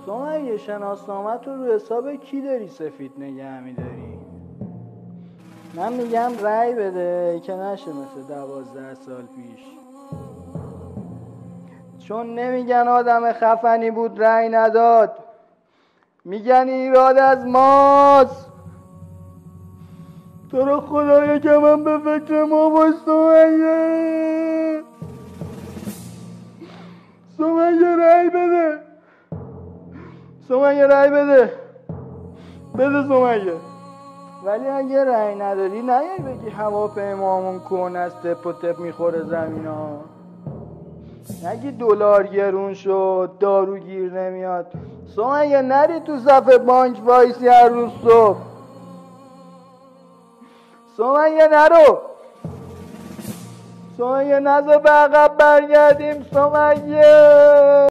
سمیه شناسنامت رو حساب کی داری سفید نگه می‌داری؟ من میگم رأی بده که نشه مثل 12 سال پیش، چون نمیگن آدم خفنی بود رأی نداد، میگن ایراد از ماست. تو رو خدایا که من به فکر ما باش سمیه. سمیه رأی بده، سمیه رأی بده، بده سمیه. ولی اگه رأی نداری نیای بگی هواپیمامون کن از تپ و تپ میخوره زمین ها، نگی دلار گرون شد دارو گیر نمیاد. سمیه نری تو صف بانک وایسی هر روز صبح. سمیه نرو، سمیه نزا به عقب برگردیم. سمیه